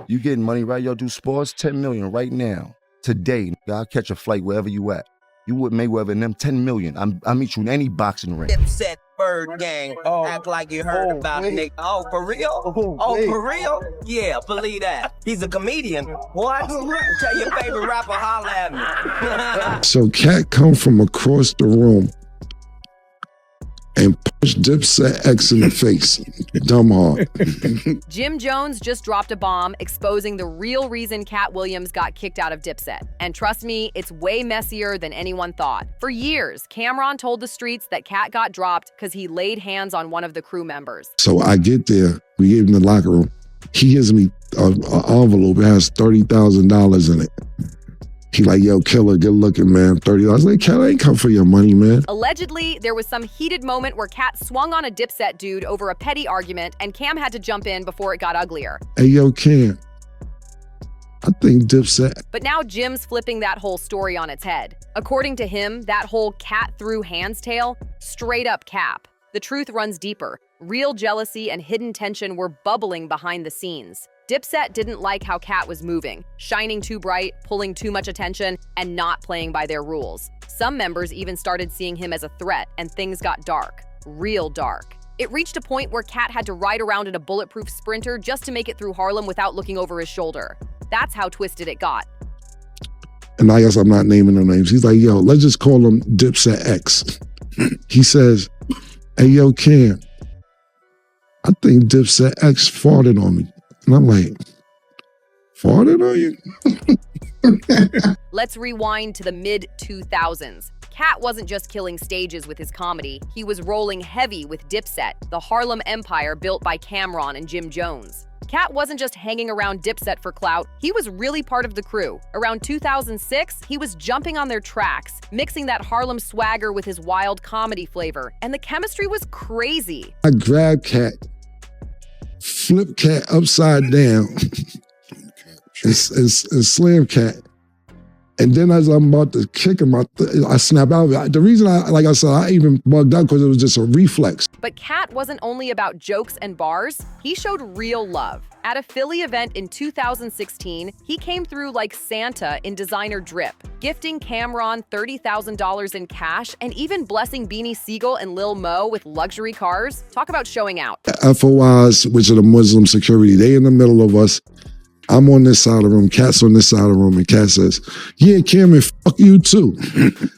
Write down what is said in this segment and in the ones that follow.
You getting money, right? Y'all do sports, 10 million right now. Today, I'll catch a flight wherever you at. You with Mayweather and them 10 million. I'll meet you in any boxing ring. Dipset, Bird Gang, act like you heard about Nick. Oh, for real? For real? Yeah, believe that. He's a comedian. What? Tell your favorite rapper, holla at me. So Katt come from across the room and push Dipset X in the face. Dumb hard. Jim Jones just dropped a bomb exposing the real reason Katt Williams got kicked out of Dipset. And trust me, it's way messier than anyone thought. For years, Camron told the streets that Katt got dropped because he laid hands on one of the crew members. So I get there, we get in the locker room. He gives me an envelope, it has $30,000 in it. He like, yo, killer, good looking, man. 30. I was like, Katt, I ain't come for your money, man. Allegedly, there was some heated moment where Katt swung on a Dipset dude over a petty argument, and Cam had to jump in before it got uglier. Hey, yo, Cam, I think Dipset. But now Jim's flipping that whole story on its head. According to him, that whole Katt through hands tale, straight up cap. The truth runs deeper. Real jealousy and hidden tension were bubbling behind the scenes. Dipset didn't like how Katt was moving, shining too bright, pulling too much attention, and not playing by their rules. Some members even started seeing him as a threat, and things got dark. Real dark. It reached a point where Katt had to ride around in a bulletproof Sprinter just to make it through Harlem without looking over his shoulder. That's how twisted it got. And I guess I'm not naming no names. He's like, yo, let's just call him Dipset X. He says, hey, yo, Cam, I think Dipset X farted on me. And I'm like, farted on you? Let's rewind to the mid-2000s. Katt wasn't just killing stages with his comedy, he was rolling heavy with Dipset, the Harlem empire built by Camron and Jim Jones. Katt wasn't just hanging around Dipset for clout, he was really part of the crew. Around 2006, he was jumping on their tracks, mixing that Harlem swagger with his wild comedy flavor, and the chemistry was crazy. I grabbed Katt, flip Katt upside down, and slam Katt. And then as I'm about to kick him, I snap out of it. The reason like I said, I even bugged out because it was just a reflex. But Katt wasn't only about jokes and bars, he showed real love. At a Philly event in 2016, he came through like Santa in designer drip, gifting Camron $30,000 in cash and even blessing Beanie Siegel and Lil Mo with luxury cars. Talk about showing out. FOIs, which are the Muslim security, they in the middle of us. I'm on this side of the room, Katt's on this side of the room, and Katt says, yeah, Cameron, fuck you too.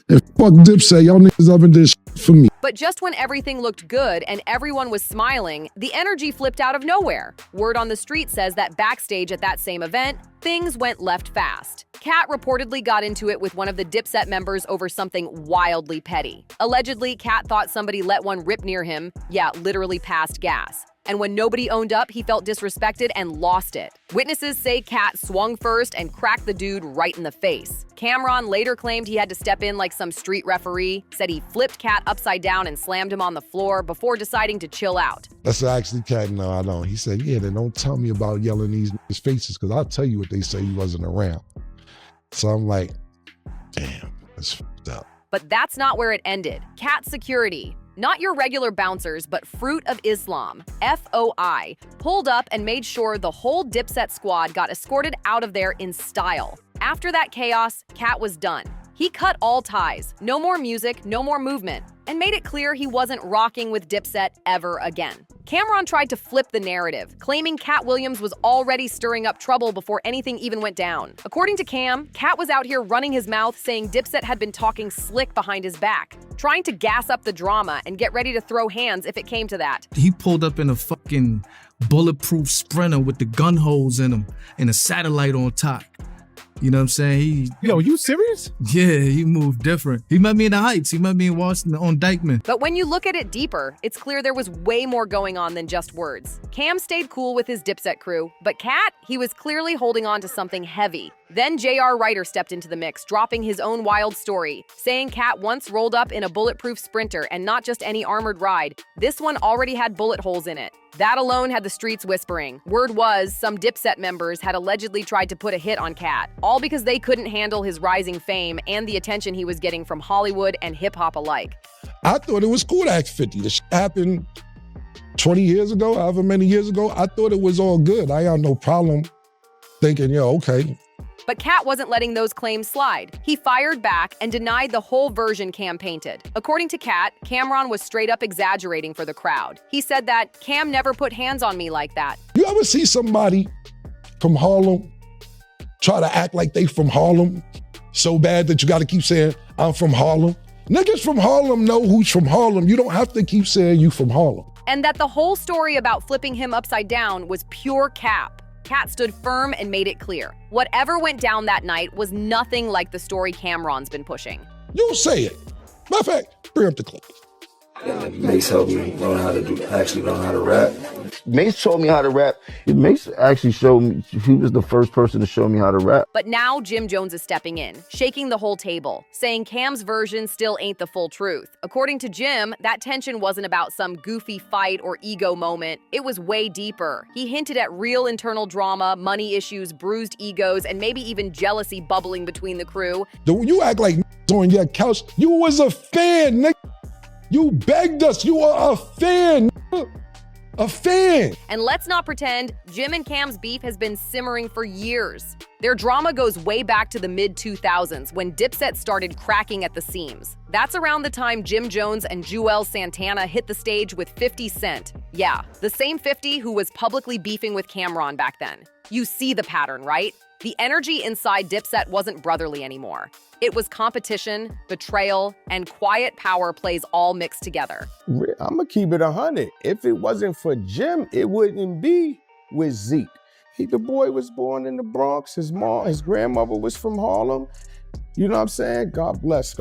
And fuck Dipset, y'all niggas loving this shit for me. But just when everything looked good and everyone was smiling, the energy flipped out of nowhere. Word on the street says that backstage at that same event, things went left fast. Katt reportedly got into it with one of the Dipset members over something wildly petty. Allegedly, Katt thought somebody let one rip near him, literally passed gas. And when nobody owned up, he felt disrespected and lost it. Witnesses say Katt swung first and cracked the dude right in the face. Camron later claimed he had to step in like some street referee, said he flipped Katt upside down and slammed him on the floor before deciding to chill out. That's actually Katt, no, I don't. He said, yeah, then don't tell me about yelling these niggas' faces, because I'll tell you what they say he wasn't around. So I'm like, damn, that's fucked up. But that's not where it ended. Katt security, not your regular bouncers, but Fruit of Islam, FOI, pulled up and made sure the whole Dipset squad got escorted out of there in style. After that chaos, Katt was done. He cut all ties, no more music, no more movement, and made it clear he wasn't rocking with Dipset ever again. Camron tried to flip the narrative, claiming Katt Williams was already stirring up trouble before anything even went down. According to Cam, Katt was out here running his mouth saying Dipset had been talking slick behind his back, trying to gas up the drama and get ready to throw hands if it came to that. He pulled up in a fucking bulletproof Sprinter with the gun holes in him and a satellite on top. You know what I'm saying? Yo, you serious? Yeah, he moved different. He met me in the Heights. He met me in Washington on Dykeman. But when you look at it deeper, it's clear there was way more going on than just words. Cam stayed cool with his Dipset crew, but Katt, he was clearly holding on to something heavy. Then J.R. Ryder stepped into the mix, dropping his own wild story, saying Katt once rolled up in a bulletproof Sprinter and not just any armored ride. This one already had bullet holes in it. That alone had the streets whispering. Word was some Dipset members had allegedly tried to put a hit on Katt, all because they couldn't handle his rising fame and the attention he was getting from Hollywood and hip-hop alike. I thought it was cool to act 50. This happened 20 years ago, however many years ago. I thought it was all good. I had no problem thinking, yo, okay. But Katt wasn't letting those claims slide. He fired back and denied the whole version Cam painted. According to Katt, Camron was straight up exaggerating for the crowd. He said that Cam never put hands on me like that. You ever see somebody from Harlem try to act like they from Harlem so bad that you got to keep saying, I'm from Harlem? Niggas from Harlem know who's from Harlem. You don't have to keep saying you from Harlem. And that the whole story about flipping him upside down was pure cap. Katt stood firm and made it clear. Whatever went down that night was nothing like the story Camron's been pushing. You say it. Matter of fact, bring up the clip. Mace helped me learn how to rap. Mace taught me how to rap. Mace actually showed me, he was the first person to show me how to rap. But now Jim Jones is stepping in, shaking the whole table, saying Cam's version still ain't the full truth. According to Jim, that tension wasn't about some goofy fight or ego moment. It was way deeper. He hinted at real internal drama, money issues, bruised egos, and maybe even jealousy bubbling between the crew. You act like on your couch. You was a fan, nigga. You begged us. You are a fan. A fan. And let's not pretend Jim and Cam's beef has been simmering for years. Their drama goes way back to the mid-2000s when Dipset started cracking at the seams. That's around the time Jim Jones and Juelz Santana hit the stage with 50 Cent. Yeah, the same 50 who was publicly beefing with Camron back then. You see the pattern, right? The energy inside Dipset wasn't brotherly anymore. It was competition, betrayal, and quiet power plays all mixed together. I'm gonna keep it 100. If it wasn't for Jim, it wouldn't be with Zeke. The boy was born in the Bronx. His grandmother was from Harlem. You know what I'm saying? God bless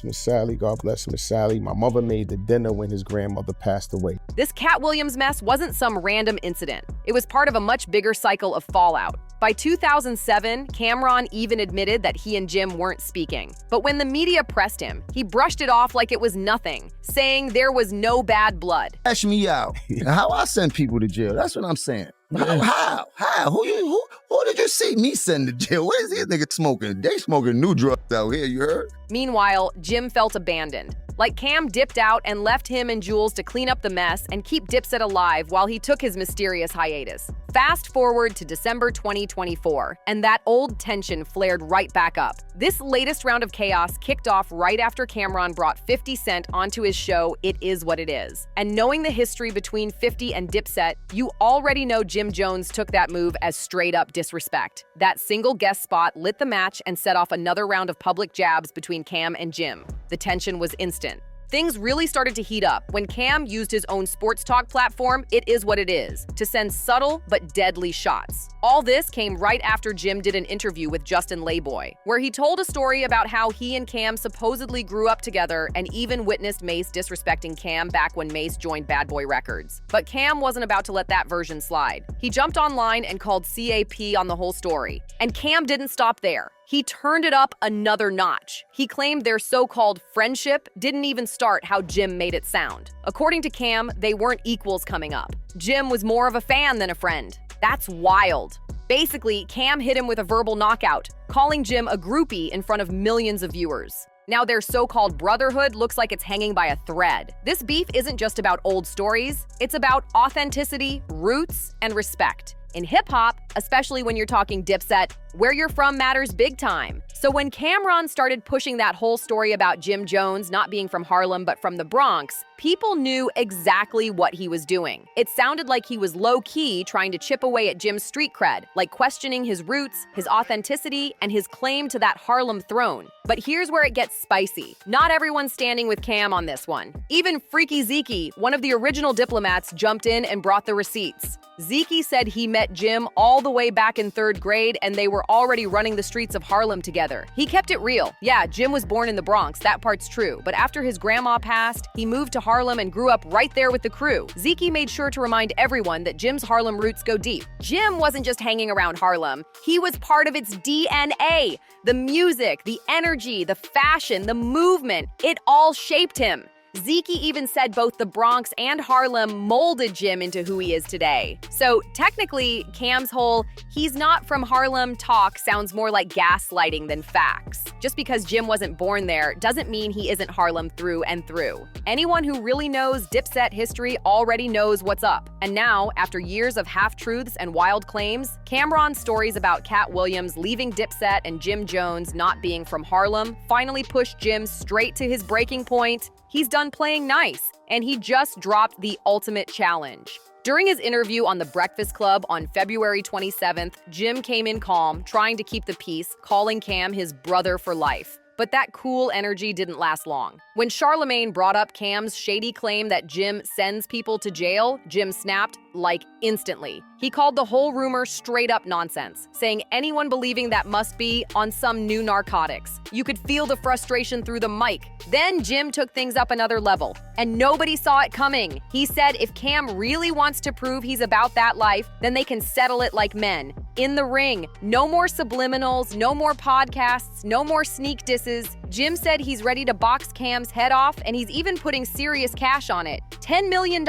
Miss Sally. God bless Miss Sally. My mother made the dinner when his grandmother passed away. This Katt Williams mess wasn't some random incident. It was part of a much bigger cycle of fallout. By 2007, Camron even admitted that he and Jim weren't speaking. But when the media pressed him, he brushed it off like it was nothing, saying there was no bad blood. Cash me out. How I send people to jail? That's what I'm saying. How? Who did you see me send to jail? What is these niggas smoking? They smoking new drugs out here, you heard? Meanwhile, Jim felt abandoned. Like Cam dipped out and left him and Juelz to clean up the mess and keep Dipset alive while he took his mysterious hiatus. Fast forward to December 2024, and that old tension flared right back up. This latest round of chaos kicked off right after Camron brought 50 Cent onto his show, It Is What It Is. And knowing the history between 50 and Dipset, you already know Jim Jones took that move as straight up disrespect. That single guest spot lit the match and set off another round of public jabs between Cam and Jim. The tension was instant. Things really started to heat up when Cam used his own sports talk platform, It Is What It Is, to send subtle but deadly shots. All this came right after Jim did an interview with Justin Layboy, where he told a story about how he and Cam supposedly grew up together and even witnessed Mace disrespecting Cam back when Mace joined Bad Boy Records. But Cam wasn't about to let that version slide. He jumped online and called CAP on the whole story. And Cam didn't stop there. He turned it up another notch. He claimed their so-called friendship didn't even start how Jim made it sound. According to Cam, they weren't equals coming up. Jim was more of a fan than a friend. That's wild. Basically, Cam hit him with a verbal knockout, calling Jim a groupie in front of millions of viewers. Now their so-called brotherhood looks like it's hanging by a thread. This beef isn't just about old stories, it's about authenticity, roots, and respect. In hip-hop, especially when you're talking Dipset, where you're from matters big time. So when Camron started pushing that whole story about Jim Jones not being from Harlem but from the Bronx, people knew exactly what he was doing. It sounded like he was low-key trying to chip away at Jim's street cred, like questioning his roots, his authenticity, and his claim to that Harlem throne. But here's where it gets spicy. Not everyone's standing with Cam on this one. Even Freaky Zeke, one of the original diplomats, jumped in and brought the receipts. Zeke said he met Jim all the way back in 3rd grade and they were already running the streets of Harlem together. He kept it real. Yeah, Jim was born in the Bronx, that part's true. But after his grandma passed, he moved to Harlem and grew up right there with the crew. Zeke made sure to remind everyone that Jim's Harlem roots go deep. Jim wasn't just hanging around Harlem. He was part of its DNA. The music, the energy, the fashion, the movement, it all shaped him. Zeke even said both the Bronx and Harlem molded Jim into who he is today. So technically, Cam's whole "he's not from Harlem" talk sounds more like gaslighting than facts. Just because Jim wasn't born there doesn't mean he isn't Harlem through and through. Anyone who really knows Dipset history already knows what's up. And now, after years of half-truths and wild claims, Camron's stories about Katt Williams leaving Dipset and Jim Jones not being from Harlem finally pushed Jim straight to his breaking point. He's done playing nice, and he just dropped the ultimate challenge. During his interview on The Breakfast Club on February 27th, Jim came in calm, trying to keep the peace, calling Cam his brother for life. But that cool energy didn't last long. When Charlemagne brought up Cam's shady claim that Jim sends people to jail, Jim snapped, like, instantly. He called the whole rumor straight up nonsense, saying anyone believing that must be on some new narcotics. You could feel the frustration through the mic. Then Jim took things up another level, and nobody saw it coming. He said if Cam really wants to prove he's about that life, then they can settle it like men. In the ring. No more subliminals, no more podcasts, no more sneak disses. Jim said he's ready to box Cam's head off, and he's even putting serious cash on it. $10 million.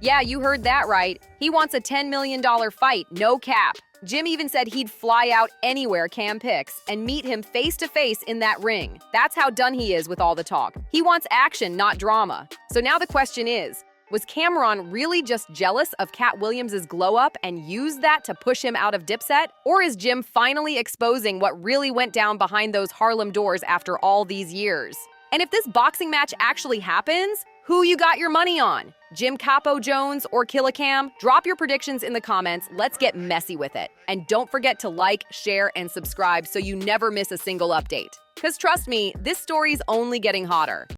Yeah, you heard that right. He wants a $10 million fight, no cap. Jim even said he'd fly out anywhere Cam picks and meet him face to face in that ring. That's how done he is with all the talk. He wants action, not drama. So now the question is, was Camron really just jealous of Katt Williams' glow-up and used that to push him out of Dipset? Or is Jim finally exposing what really went down behind those Harlem doors after all these years? And if this boxing match actually happens, who you got your money on? Jim Capo Jones or Killa Cam? Drop your predictions in the comments. Let's get messy with it. And don't forget to like, share, and subscribe so you never miss a single update. Because trust me, this story's only getting hotter.